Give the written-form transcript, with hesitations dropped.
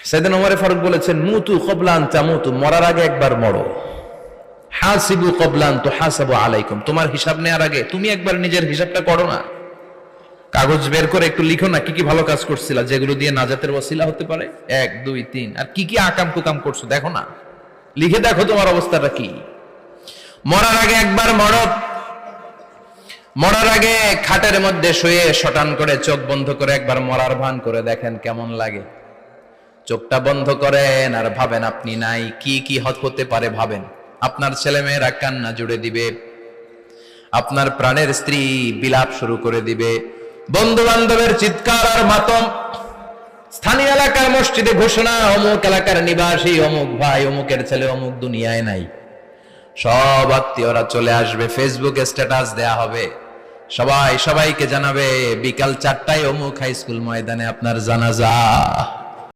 সাইয়েদনা ওমর ফারুক বলেছেন, মুতু ক্বাবলা আন তামুতু, মরার আগে একবার মরো। হাসিবু ক্বাবলা আন তুহাসাবু আলাইকুম, তোমার হিসাব নেওয়ার আগে তুমি একবার নিজের হিসাবটা করো না। কাগজ বের করে একটু লিখো না কি কি ভালো কাজ করছিলা, যেগুলো দিয়ে নাজাতের ওসিলা হতে পারে, 1 2 3, আর কি কি আকাম কুকাম করছো দেখো না, লিখে দেখো তোমার অবস্থাটা কি। মরার আগে একবার মরো। মরার আগে খাটের মধ্যে শুয়ে শটান করে চোখ বন্ধ করে একবার মরার ভান করে দেখেন কেমন লাগে। চোখটা বন্ধ করেন আর ভাবেন আপনি নাই, কি কি হতে পারে ভাবেন। আপনার ছেলেমেয়েরা কান্না জুড়ে দিবে, আপনার প্রাণের স্ত্রী বিলাপ শুরু করে দিবে, বন্ধু বান্ধবের চিৎকার আর মাতম, স্থানীয় এলাকার মসজিদে ঘোষণা, অমুক এলাকার নিবাসী অমুক ভাই অমুকের ছেলে অমুক দুনিয়ায় নাই। সব আত্মীয়রা চলে আসবে, ফেসবুকে স্ট্যাটাস দেয়া হবে, সবাই সবাইকে জানাবে বিকাল 4টায় অমুক হাই স্কুল ময়দানে আপনার জানাজা।